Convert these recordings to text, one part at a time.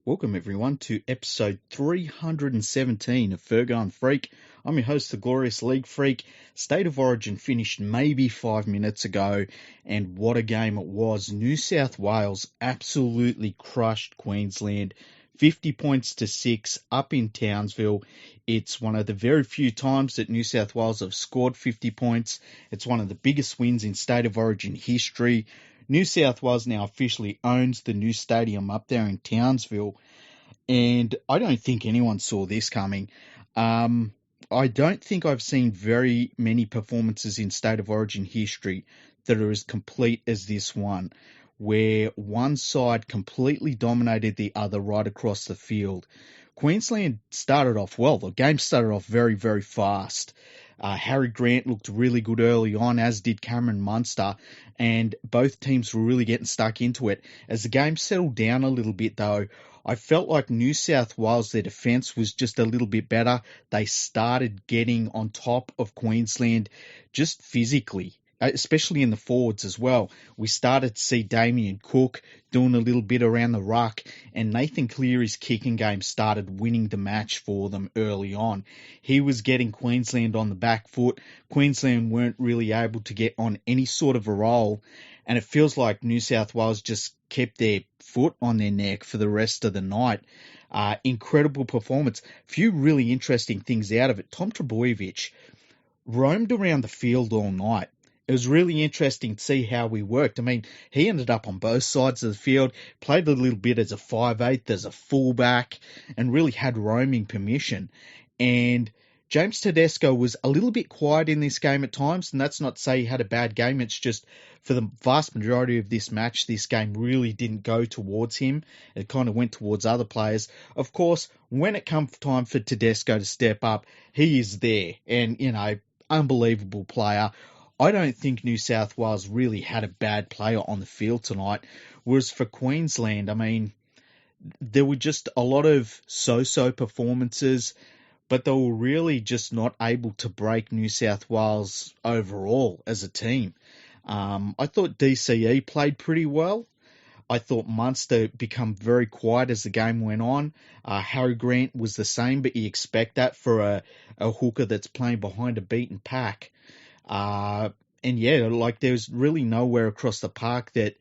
Welcome everyone to episode 317 of Fergo and Freak. I'm your host, the Glorious League Freak. State of Origin finished maybe 5 minutes ago, and what a game it was. New South Wales absolutely crushed Queensland. 50 points to 6 up in Townsville. It's one of the very few times that New South Wales have scored 50 points. It's one of the biggest wins in State of Origin history. New South Wales now officially owns the new stadium up there in Townsville, and I don't think anyone saw this coming. I don't think I've seen very many performances in State of Origin history that are as complete as this one, where one side completely dominated the other right across the field. Queensland started off well. The game started off very, very fast. Harry Grant looked really good early on, as did Cameron Munster, and both teams were really getting stuck into it. As the game settled down a little bit, though, I felt like New South Wales, their defence was just a little bit better. They started getting on top of Queensland just physically, especially in the forwards as well. We started to see Damien Cook doing a little bit around the ruck, and Nathan Cleary's kicking game started winning the match for them early on. He was getting Queensland on the back foot. Queensland weren't really able to get on any sort of a roll, and it feels like New South Wales just kept their foot on their neck for the rest of the night. Incredible performance. Few really interesting things out of it. Tom Trbojevic roamed around the field all night. It was really interesting to see how we worked. I mean, he ended up on both sides of the field, played a little bit as a 5'8", as a fullback, and really had roaming permission. And James Tedesco was a little bit quiet in this game at times, and that's not to say he had a bad game. It's just for the vast majority of this match, this game really didn't go towards him. It kind of went towards other players. Of course, when it comes time for Tedesco to step up, he is there, and, unbelievable player. I don't think New South Wales really had a bad player on the field tonight. Whereas for Queensland, I mean, there were just a lot of so-so performances, but they were really just not able to break New South Wales overall as a team. I thought DCE played pretty well. I thought Munster become very quiet as the game went on. Harry Grant was the same, but you expect that for a hooker that's playing behind a beaten pack. There's really nowhere across the park that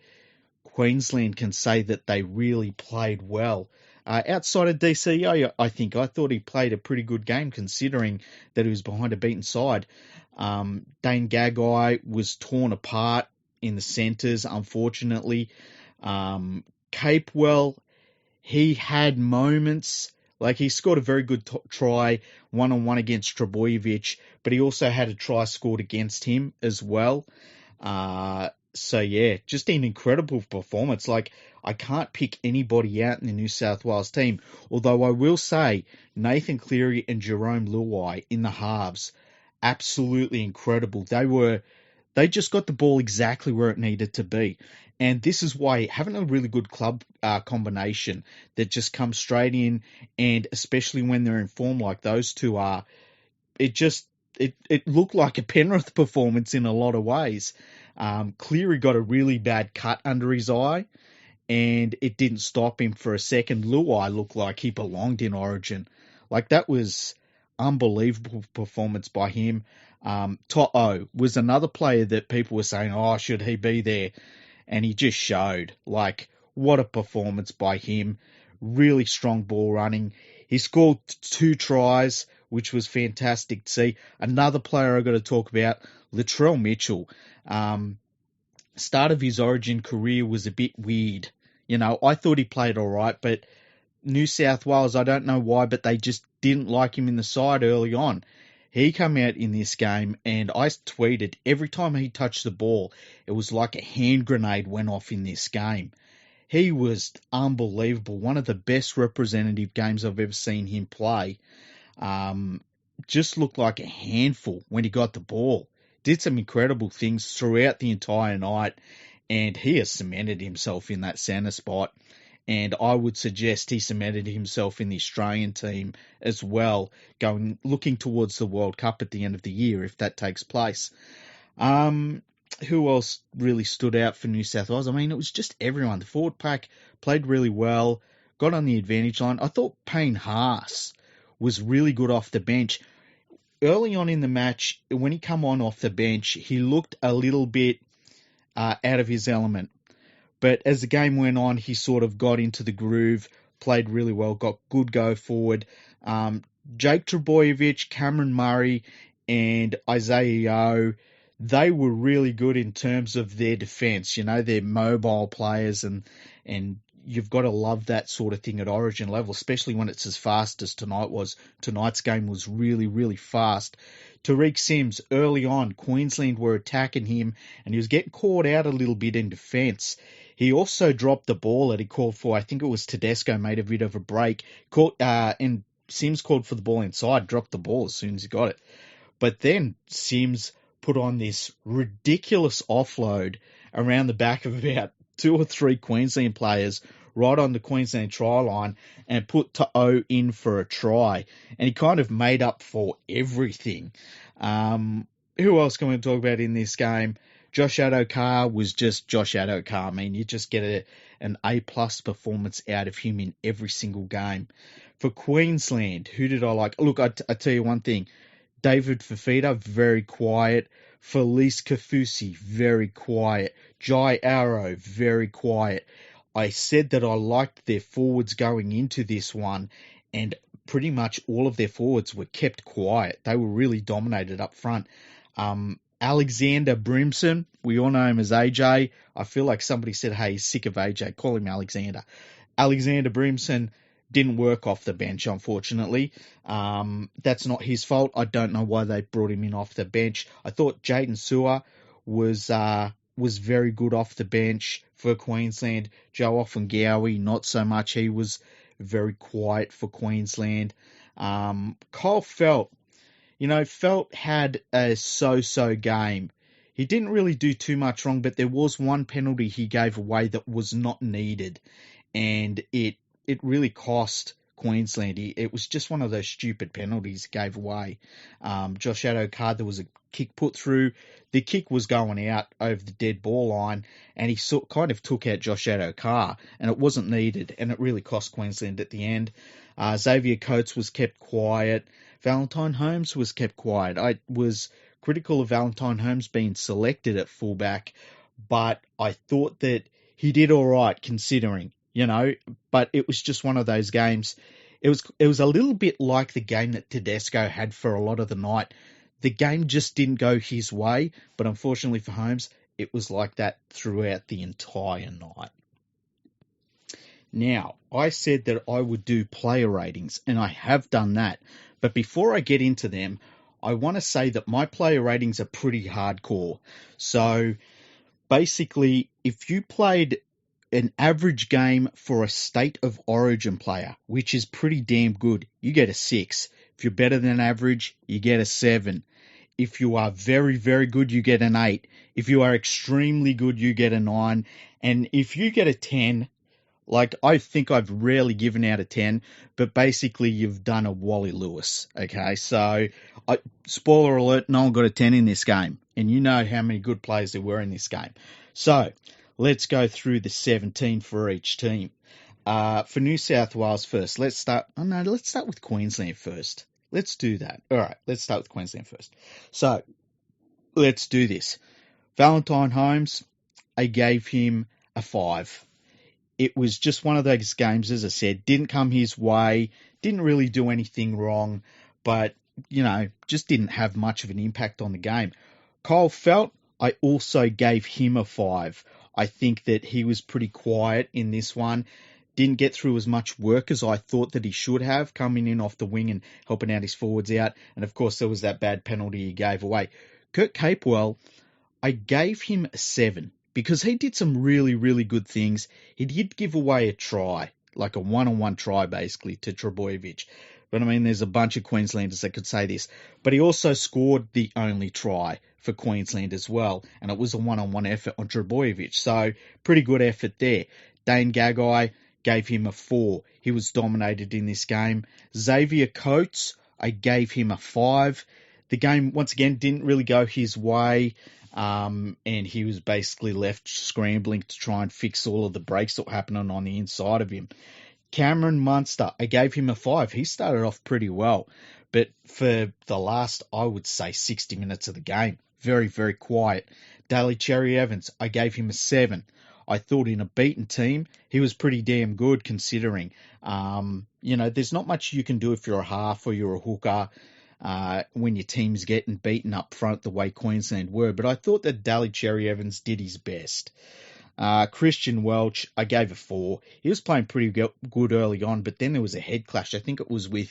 Queensland can say that they really played well. Outside of DCE, I thought he played a pretty good game considering that he was behind a beaten side. Dane Gagai was torn apart in the centres, unfortunately. Capewell, he had moments. Like, he scored a very good try one-on-one against Trbojevic, but he also had a try scored against him as well. Just an incredible performance. Like, I can't pick anybody out in the New South Wales team, although I will say Nathan Cleary and Jerome Luai in the halves, absolutely incredible. They just got the ball exactly where it needed to be. And this is why having a really good club combination that just comes straight in, and especially when they're in form like those two are, it looked like a Penrith performance in a lot of ways. Cleary got a really bad cut under his eye, and it didn't stop him for a second. Luai looked like he belonged in Origin. Like, that was unbelievable performance by him. To'o was another player that people were saying, oh, should he be there? And he just showed, like, what a performance by him. Really strong ball running. He scored 2 tries, which was fantastic to see. Another player I've got to talk about, Latrell Mitchell. Start of his Origin career was a bit weird. I thought he played all right, but New South Wales, I don't know why, but they just didn't like him in the side early on. He came out in this game, and I tweeted, every time he touched the ball, it was like a hand grenade went off in this game. He was unbelievable. One of the best representative games I've ever seen him play. Just looked like a handful when he got the ball. Did some incredible things throughout the entire night, and he has cemented himself in that centre spot. And I would suggest he cemented himself in the Australian team as well, looking towards the World Cup at the end of the year, if that takes place. Who else really stood out for New South Wales? I mean, it was just everyone. The forward pack played really well. got on the advantage line. I thought Payne Haas was really good off the bench. Early on in the match, when he come on off the bench, he looked a little bit out of his element. But as the game went on, he sort of got into the groove, played really well, got good go forward. Jake Trbojevic, Cameron Murray, and Isaiah Yeo, they were really good in terms of their defence. You know, they're mobile players, and you've got to love that sort of thing at Origin level, especially when it's as fast as tonight was. Tonight's game was really, really fast. Tariq Sims, early on, Queensland were attacking him, and he was getting caught out a little bit in defence. He also dropped the ball that he called for. I think it was Tedesco made a bit of a break. And Sims called for the ball inside, dropped the ball as soon as he got it. But then Sims put on this ridiculous offload around the back of about 2 or 3 Queensland players right on the Queensland try line and put To'o in for a try. And he kind of made up for everything. Who else can we talk about in this game? Josh Adokar was just Josh Adokar. I mean, you just get an A-plus performance out of him in every single game. For Queensland, who did I like? Look, I tell you one thing. David Fafita, very quiet. Felice Kafusi, very quiet. Jai Arrow, very quiet. I said that I liked their forwards going into this one, and pretty much all of their forwards were kept quiet. They were really dominated up front. Alexander Brimson, we all know him as AJ. I feel like somebody said, hey, he's sick of AJ. Call him Alexander. Alexander Brimson didn't work off the bench, unfortunately. That's not his fault. I don't know why they brought him in off the bench. I thought Jaden Sewer was very good off the bench for Queensland. Joe Offengowie, not so much. He was very quiet for Queensland. Kyle Felt, Felt had a so-so game. He didn't really do too much wrong, but there was one penalty he gave away that was not needed, and it really cost Queensland. It was just one of those stupid penalties he gave away. Josh Adokar, there was a kick put through. The kick was going out over the dead ball line, and he kind of took out Josh Adokar, and it wasn't needed, and it really cost Queensland at the end. Xavier Coates was kept quiet. Valentine Holmes was kept quiet. I was critical of Valentine Holmes being selected at fullback, but I thought that he did all right considering, but it was just one of those games. It was a little bit like the game that Tedesco had for a lot of the night. The game just didn't go his way, but unfortunately for Holmes, it was like that throughout the entire night. Now, I said that I would do player ratings, and I have done that. But before I get into them, I want to say that my player ratings are pretty hardcore. So, basically, if you played an average game for a State of Origin player, which is pretty damn good, you get a 6. If you're better than average, you get a 7. If you are very, very good, you get an 8. If you are extremely good, you get a 9. And if you get a 10, like I think I've rarely given out a 10, but basically you've done a Wally Lewis. Okay, so spoiler alert, no one got a 10 in this game. And you know how many good players there were in this game. So let's go through the 17 for each team. For New South Wales first, let's start with Queensland first. Let's do that. All right, let's start with Queensland first. So, let's do this. Valentine Holmes, I gave him a 5. It was just one of those games, as I said, didn't come his way, didn't really do anything wrong, but, just didn't have much of an impact on the game. Kyle Felt, I also gave him a 5. I think that he was pretty quiet in this one. Didn't get through as much work as I thought that he should have, coming in off the wing and helping out his forwards out. And, of course, there was that bad penalty he gave away. Kurt Capewell, I gave him a 7 because he did some really, really good things. He did give away a try, like a one-on-one try, basically, to Trbojevic. But, I mean, there's a bunch of Queenslanders that could say this. But he also scored the only try for Queensland as well, and it was a one-on-one effort on Trbojevic. So, pretty good effort there. Dane Gagai, gave him a 4. He was dominated in this game. Xavier Coates, I gave him a 5. The game, once again, didn't really go his way, and he was basically left scrambling to try and fix all of the breaks that were happening on the inside of him. Cameron Munster, I gave him a 5. He started off pretty well, but for the last, I would say, 60 minutes of the game, very, very quiet. Daly Cherry Evans, I gave him a 7. I thought in a beaten team, he was pretty damn good considering. There's not much you can do if you're a half or you're a hooker when your team's getting beaten up front the way Queensland were. But I thought that Daly Cherry Evans did his best. Christian Welch, I gave a 4. He was playing pretty good early on, but then there was a head clash. I think it was with,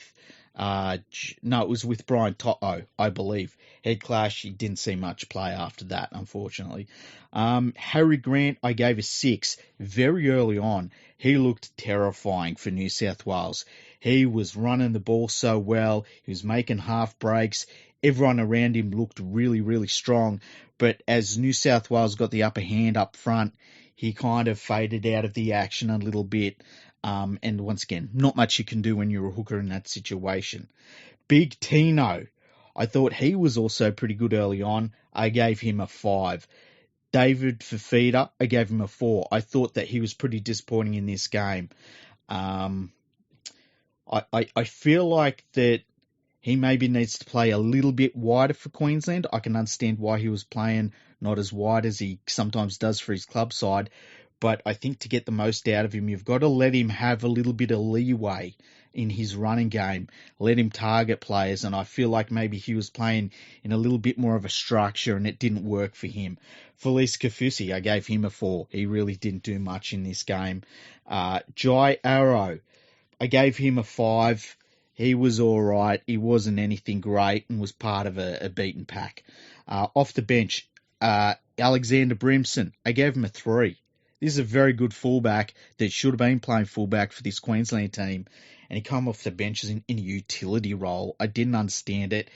it was with Brian Toto, I believe. Head clash. He didn't see much play after that, unfortunately. Harry Grant, I gave a 6. Very early on, he looked terrifying for New South Wales. He was running the ball so well. He was making half breaks. Everyone around him looked really, really strong. But as New South Wales got the upper hand up front, he kind of faded out of the action a little bit. And once again, not much you can do when you're a hooker in that situation. Big Tino, I thought he was also pretty good early on. I gave him a 5. David Fafita, I gave him a 4. I thought that he was pretty disappointing in this game. I feel like that he maybe needs to play a little bit wider for Queensland. I can understand why he was playing not as wide as he sometimes does for his club side. But I think to get the most out of him, you've got to let him have a little bit of leeway in his running game. Let him target players. And I feel like maybe he was playing in a little bit more of a structure and it didn't work for him. Felice Kafusi, I gave him a 4. He really didn't do much in this game. Jai Arrow, I gave him a 5. He was all right. He wasn't anything great and was part of a beaten pack. Off the bench, Alexander Brimson, I gave him a 3. This is a very good fullback that should have been playing fullback for this Queensland team. And he came off the bench in a utility role. I didn't understand it.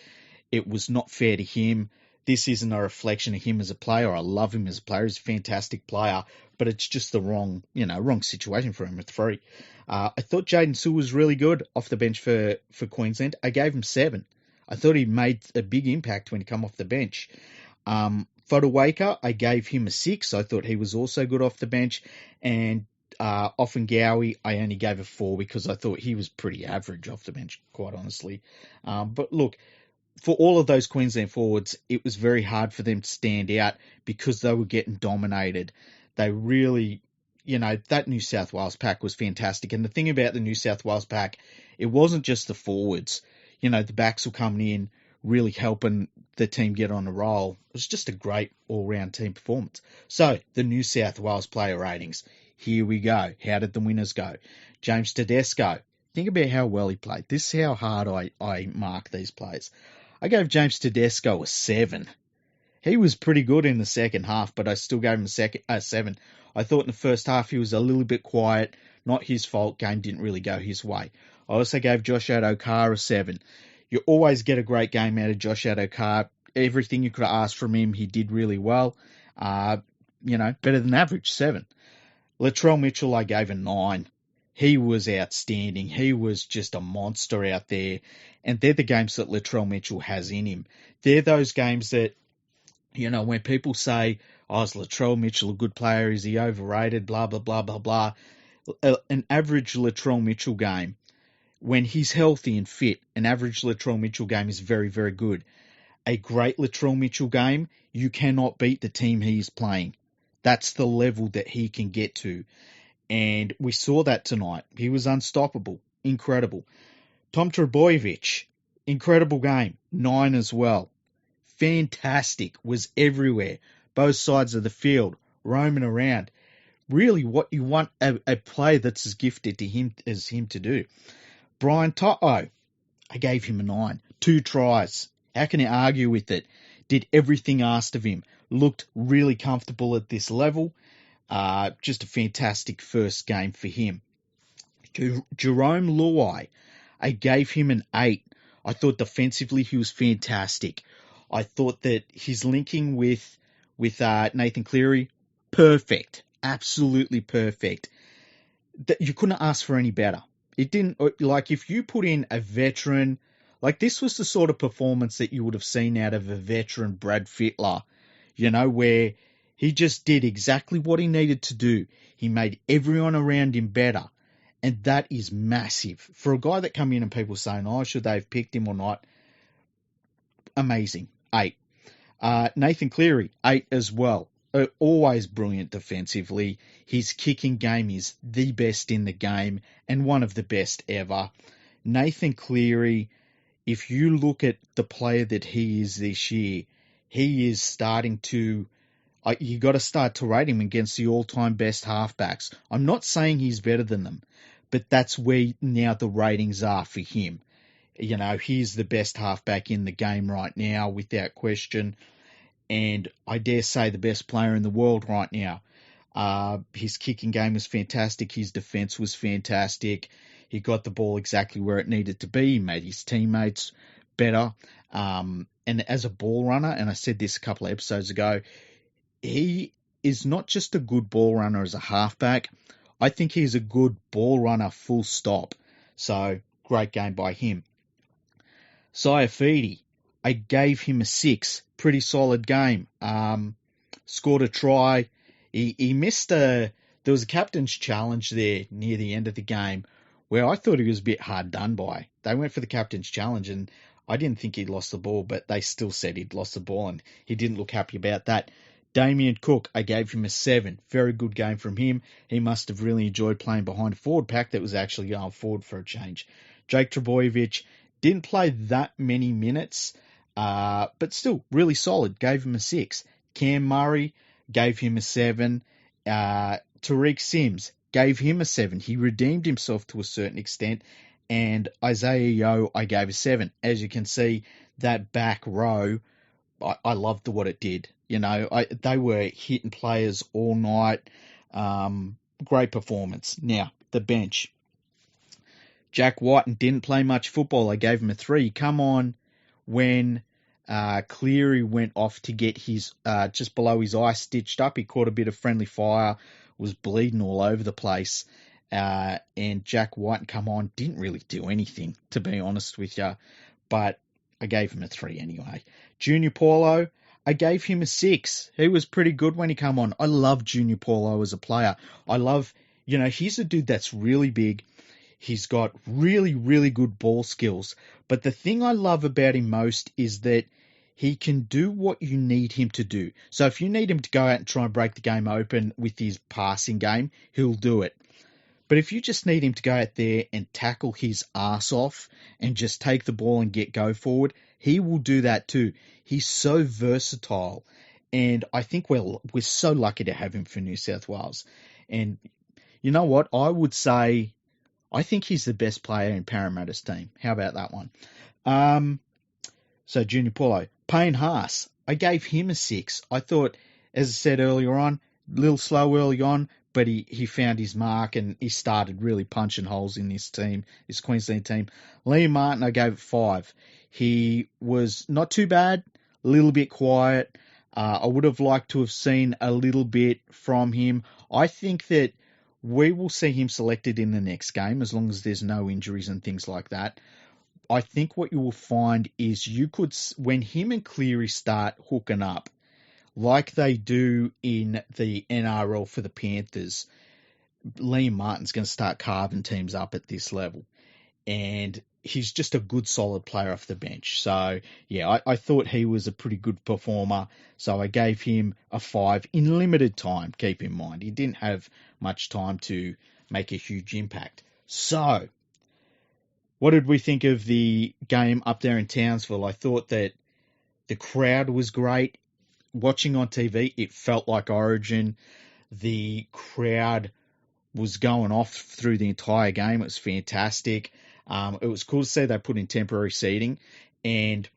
It was not fair to him. This isn't a reflection of him as a player. I love him as a player. He's a fantastic player. But it's just the wrong situation for him at 3. I thought Jaden Sewell was really good off the bench for Queensland. I gave him 7. I thought he made a big impact when he came off the bench. Fodawaker, I gave him a 6. I thought he was also good off the bench. And Offengawi, I only gave a 4 because I thought he was pretty average off the bench, quite honestly. But look, for all of those Queensland forwards, it was very hard for them to stand out because they were getting dominated. They really, that New South Wales pack was fantastic. And the thing about the New South Wales pack, it wasn't just the forwards. The backs were coming in, really helping the team get on a roll. It was just a great all-round team performance. So, the New South Wales player ratings. Here we go. How did the winners go? James Tedesco. Think about how well he played. This is how hard I mark these players. I gave James Tedesco a 7. He was pretty good in the second half, but I still gave him a 7. I thought in the first half he was a little bit quiet. Not his fault. Game didn't really go his way. I also gave Josh Adokar a 7. You always get a great game out of Josh Adokar. Everything you could ask from him, he did really well. Better than average, 7. Latrell Mitchell, I gave a 9. He was outstanding. He was just a monster out there. And they're the games that Latrell Mitchell has in him. They're those games that, when people say, is Latrell Mitchell a good player? Is he overrated? Blah, blah, blah, blah, blah. An average Latrell Mitchell game, when he's healthy and fit, an average Latrell Mitchell game is very, very good. A great Latrell Mitchell game, you cannot beat the team he's playing. That's the level that he can get to. And we saw that tonight. He was unstoppable. Incredible. Tom Trbojevic, incredible game. 9 as well. Fantastic. Was everywhere. Both sides of the field. Roaming around. Really what you want a player that's as gifted to him as him to do. Brian Toto, I gave him a 9. 2 tries. How can you argue with it? Did everything asked of him. Looked really comfortable at this level. Just a fantastic first game for him. Jerome Luai, I gave him an 8. I thought defensively he was fantastic. I thought that his linking with Nathan Cleary, perfect. Absolutely perfect. You couldn't ask for any better. It didn't, if you put in a veteran, this was the sort of performance that you would have seen out of a veteran Brad Fittler, where he just did exactly what he needed to do. He made everyone around him better. And that is massive. For a guy that come in and people saying, oh, should they have picked him or not? Amazing. 8. Nathan Cleary, 8 as well. Always brilliant defensively. His kicking game is the best in the game and one of the best ever. Nathan Cleary, if you look at the player that he is this year, he is starting to, you got to start to rate him against the all-time best halfbacks. I'm not saying he's better than them, but that's where now the ratings are for him. You know, he's the best halfback in the game right now, without question. And I dare say the best player in the world right now. His kicking game was fantastic. His defense was fantastic. He got the ball exactly where it needed to be. He made his teammates better. And as a ball runner, and I said this a couple of episodes ago, he is not just a good ball runner as a halfback. I think he's a good ball runner full stop. So, great game by him. Saifidi, I gave him a 6. Pretty solid game. Scored a try. He missed there was a captain's challenge there near the end of the game where I thought he was a bit hard done by. They went for the captain's challenge and I didn't think he'd lost the ball, but they still said he'd lost the ball and he didn't look happy about that. Damien Cook, I gave him a 7. Very good game from him. He must have really enjoyed playing behind a forward pack that was actually going forward for a change. Jake Trbojevic didn't play that many minutes, but still really solid. Gave him a 6. Cam Murray gave him a 7. Tariq Sims gave him a 7. He redeemed himself to a certain extent. And Isaiah Yeo, I gave a 7. As you can see, that back row, I loved what it did. You know, they were hitting players all night. Great performance. Now, the bench. Jack Whiten didn't play much football. I gave him a 3. Come on when Cleary went off to get his just below his eye stitched up. He caught a bit of friendly fire, was bleeding all over the place. And Jack Whiten come on, didn't really do anything, to be honest with you. But I gave him a 3 anyway. Junior Paulo, I gave him a 6. He was pretty good when he come on. I love Junior Paulo as a player. I love, he's a dude that's really big. He's got really, really good ball skills. But the thing I love about him most is that he can do what you need him to do. So if you need him to go out and try and break the game open with his passing game, he'll do it. But if you just need him to go out there and tackle his ass off and just take the ball and go forward, he will do that too. He's so versatile. And I think we're so lucky to have him for New South Wales. And you know what? I would say I think he's the best player in Parramatta's team. How about that one? So Junior Paulo. Payne Haas, I gave him a 6. I thought, as I said earlier on, a little slow early on, but he found his mark and he started really punching holes in this team, this Queensland team. Liam Martin, I gave it 5. He was not too bad, a little bit quiet. I would have liked to have seen a little bit from him. I think that we will see him selected in the next game as long as there's no injuries and things like that. I think what you will find is when him and Cleary start hooking up, like they do in the NRL for the Panthers, Liam Martin's going to start carving teams up at this level. And he's just a good, solid player off the bench. So, yeah, I thought he was a pretty good performer. So I gave him a 5 in limited time, keep in mind. He didn't have much time to make a huge impact. So, what did we think of the game up there in Townsville? I thought that the crowd was great. Watching on TV, it felt like Origin. The crowd was going off through the entire game. It was fantastic. It was cool to see they put in temporary seating. And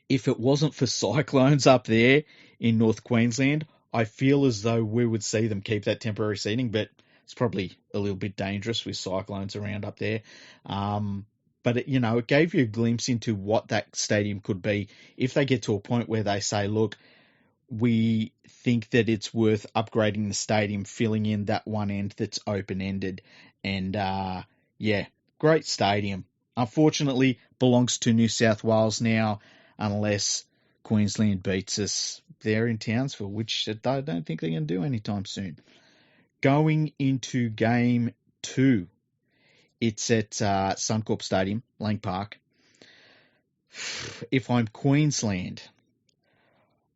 if it wasn't for cyclones up there in North Queensland, I feel as though we would see them keep that temporary seating, but it's probably a little bit dangerous with cyclones around up there. But it gave you a glimpse into what that stadium could be if they get to a point where they say, look, we think that it's worth upgrading the stadium, filling in that one end that's open-ended. And, great stadium. Unfortunately, belongs to New South Wales now, unless Queensland beats us there in Townsville, which I don't think they're going to do anytime soon. Going into Game 2, It's at Suncorp Stadium, Lang Park. If I'm Queensland,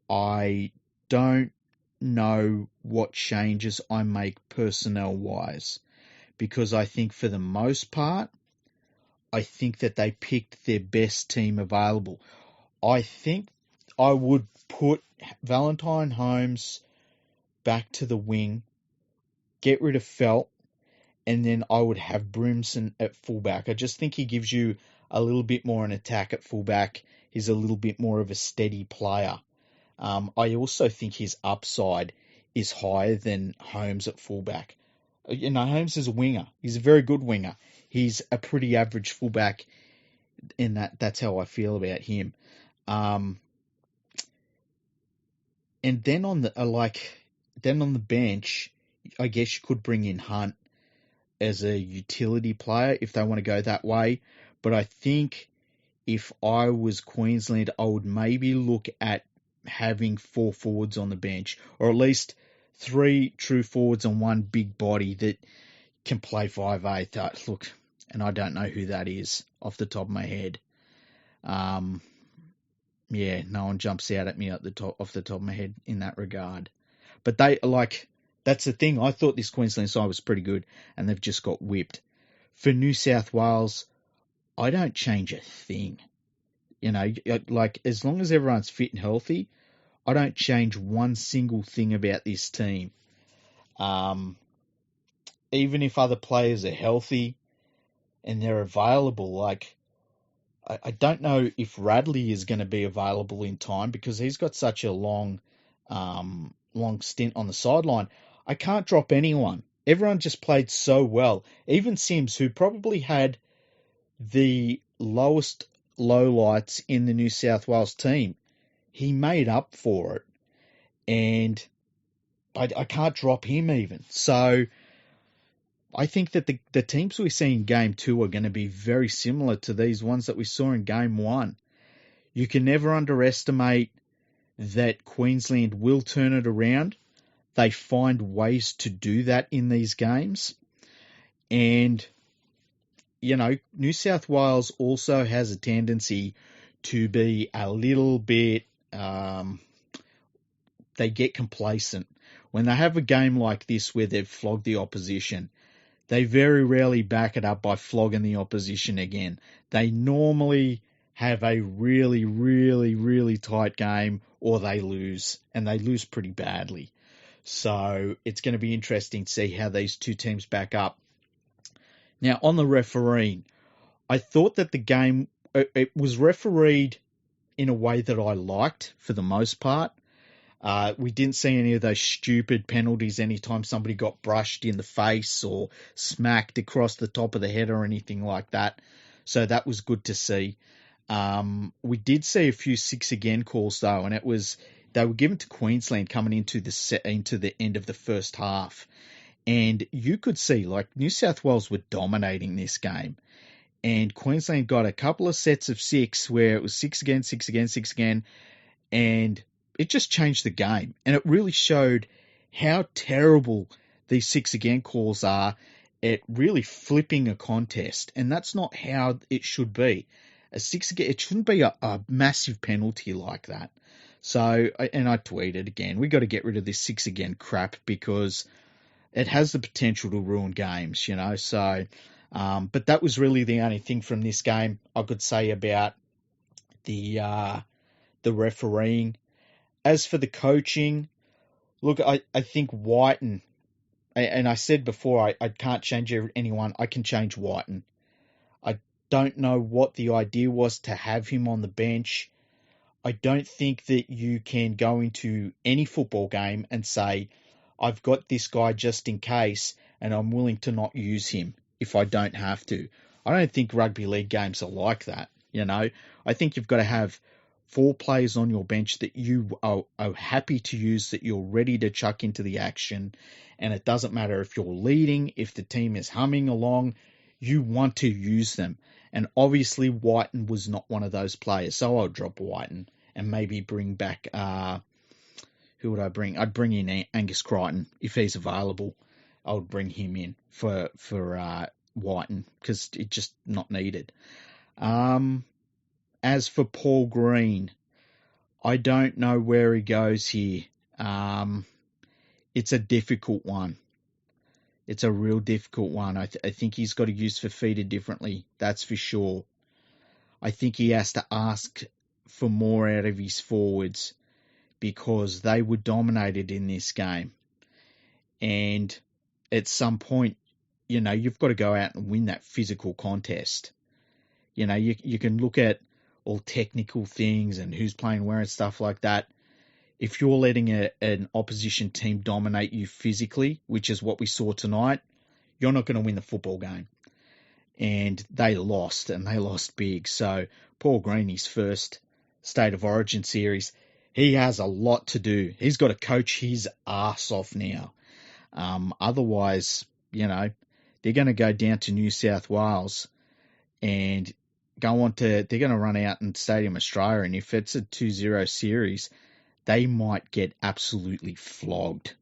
I don't know what changes I make personnel-wise, because I think for the most part, I think that they picked their best team available. I think I would put Valentine Holmes back to the wing, get rid of Felt, and then I would have Brimson at fullback. I just think he gives you a little bit more an attack at fullback. He's a little bit more of a steady player. I also think his upside is higher than Holmes at fullback. Holmes is a winger. He's a very good winger. He's a pretty average fullback, and that's how I feel about him. And then on the bench, I guess you could bring in Hunt as a utility player if they want to go that way. But I think if I was Queensland, I would maybe look at having 4 forwards on the bench, or at least 3 true forwards and 1 big body that can play 5'8". Look, and I don't know who that is off the top of my head. Yeah, no one jumps out at me off the top of my head in that regard. But that's the thing. I thought this Queensland side was pretty good, and they've just got whipped. For New South Wales, I don't change a thing. As long as everyone's fit and healthy, I don't change one single thing about this team. Even if other players are healthy and they're available, I don't know if Radley is going to be available in time because he's got such a long stint on the sideline. I can't drop anyone. Everyone just played so well. Even Sims, who probably had the lowest lowlights in the New South Wales team, he made up for it. And I can't drop him even. So I think that the teams we see in Game 2 are going to be very similar to these ones that we saw in Game 1. You can never underestimate that Queensland will turn it around. They find ways to do that in these games. And, New South Wales also has a tendency to be a little bit, they get complacent. When they have a game like this where they've flogged the opposition, they very rarely back it up by flogging the opposition again. They normally have a really, really, really tight game, or they lose, and they lose pretty badly. So it's going to be interesting to see how these two teams back up. Now, on the refereeing, I thought that the game, it was refereed in a way that I liked for the most part. We didn't see any of those stupid penalties anytime somebody got brushed in the face or smacked across the top of the head or anything like that. So that was good to see. We did see a few 6 again calls though, and they were given to Queensland coming into the end of the first half. And you could see New South Wales were dominating this game. And Queensland got a couple of sets of 6 where it was 6 again, 6 again, 6 again. And it just changed the game. And it really showed how terrible these 6 again calls are at really flipping a contest. And that's not how it should be. A 6 again, it shouldn't be a massive penalty like that. So, and I tweeted again, we got to get rid of this 6 again crap because it has the potential to ruin games, So, but that was really the only thing from this game I could say about the refereeing. As for the coaching, look, I think Whiten, and I said before I can't change anyone. I can change Whiten. I don't know what the idea was to have him on the bench. I don't think that you can go into any football game and say, I've got this guy just in case, and I'm willing to not use him if I don't have to. I don't think rugby league games are like that, I think you've got to have 4 players on your bench that you are happy to use, that you're ready to chuck into the action, and it doesn't matter if you're leading, if the team is humming along, you want to use them. And obviously Whiten was not one of those players, so I'll drop Whiten and maybe bring back, who would I bring? I'd bring in Angus Crichton if he's available. I would bring him in for Whiten because it's just not needed. As for Paul Green, I don't know where he goes here. It's a difficult one. It's a real difficult one. I think he's got to use Fafita differently. That's for sure. I think he has to ask for more out of his forwards because they were dominated in this game. And at some point, you've got to go out and win that physical contest. You can look at all technical things and who's playing where and stuff like that. If you're letting an opposition team dominate you physically, which is what we saw tonight, you're not going to win the football game. And they lost, and they lost big. So Paul Green, his first State of Origin series, he has a lot to do. He's got to coach his ass off now. Otherwise, they're going to go down to New South Wales and they're going to run out in Stadium Australia. And if it's a 2-0 series, they might get absolutely flogged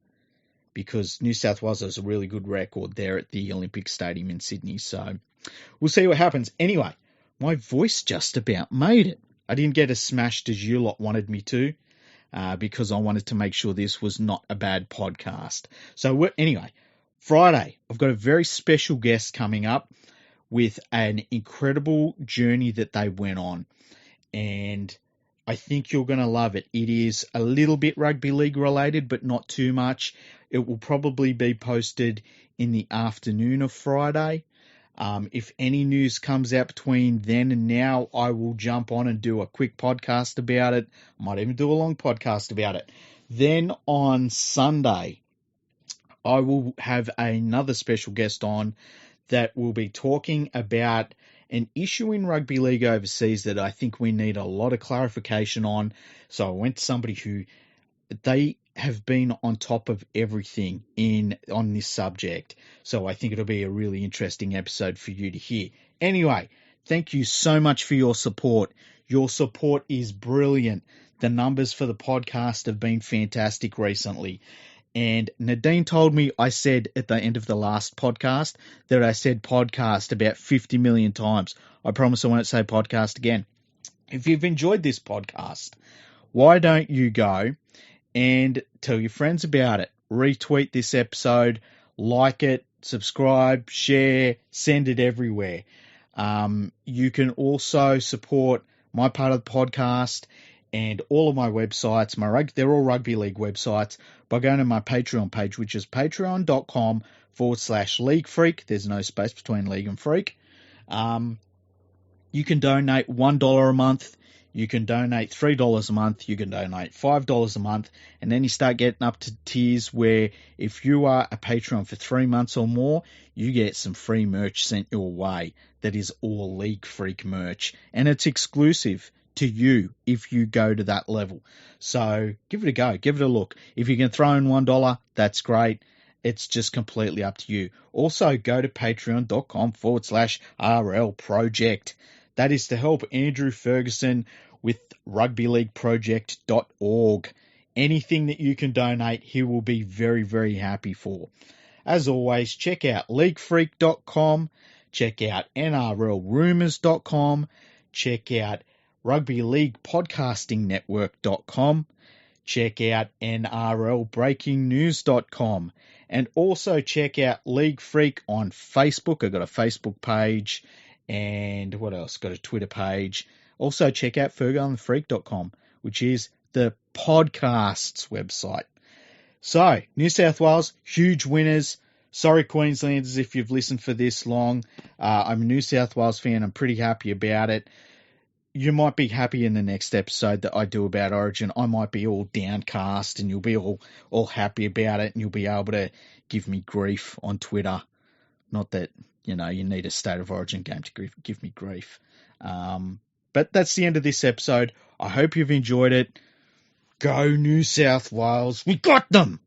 because New South Wales has a really good record there at the Olympic Stadium in Sydney. So we'll see what happens. Anyway, my voice just about made it. I didn't get as smashed as you lot wanted me to because I wanted to make sure this was not a bad podcast. So anyway, Friday, I've got a very special guest coming up with an incredible journey that they went on. And I think you're going to love it. It is a little bit rugby league related, but not too much. It will probably be posted in the afternoon of Friday. If any news comes out between then and now, I will jump on and do a quick podcast about it. I might even do a long podcast about it. Then on Sunday, I will have another special guest on that will be talking about an issue in rugby league overseas that I think we need a lot of clarification on. So I went to somebody who they have been on top of everything on this subject. So I think it'll be a really interesting episode for you to hear. Anyway, thank you so much for your support. Your support is brilliant. The numbers for the podcast have been fantastic recently. And Nadine told me I said at the end of the last podcast that I said podcast about 50 million times. I promise I won't say podcast again. If you've enjoyed this podcast, why don't you go and tell your friends about it? Retweet this episode, like it, subscribe, share, send it everywhere. You can also support my part of the podcast and all of my websites. They're all Rugby League websites by going to my Patreon page, which is patreon.com/League Freak. There's no space between League and Freak. You can donate $1 a month. You can donate $3 a month. You can donate $5 a month. And then you start getting up to tiers where if you are a Patreon for 3 months or more, you get some free merch sent your way. That is all League Freak merch. And it's exclusive to you if you go to that level. So give it a go. Give it a look. If you can throw in $1, that's great. It's just completely up to you. Also, go to patreon.com/RL Project. That is to help Andrew Ferguson with rugbyleagueproject.org. Anything that you can donate, he will be very, very happy for. As always, check out leaguefreak.com. Check out nrlrumours.com. Check out rugbyleaguepodcastingnetwork.com. Check out nrlbreakingnews.com. And also check out League Freak on Facebook. I've got a Facebook page. And what else? Got a Twitter page. Also check out fergoandthefreak.com, which is the podcast's website. So, New South Wales, huge winners. Sorry, Queenslanders, if you've listened for this long. I'm a New South Wales fan. I'm pretty happy about it. You might be happy in the next episode that I do about Origin. I might be all downcast and you'll be all happy about it and you'll be able to give me grief on Twitter. Not that, you need a State of Origin game to give me grief. But that's the end of this episode. I hope you've enjoyed it. Go New South Wales. We got them!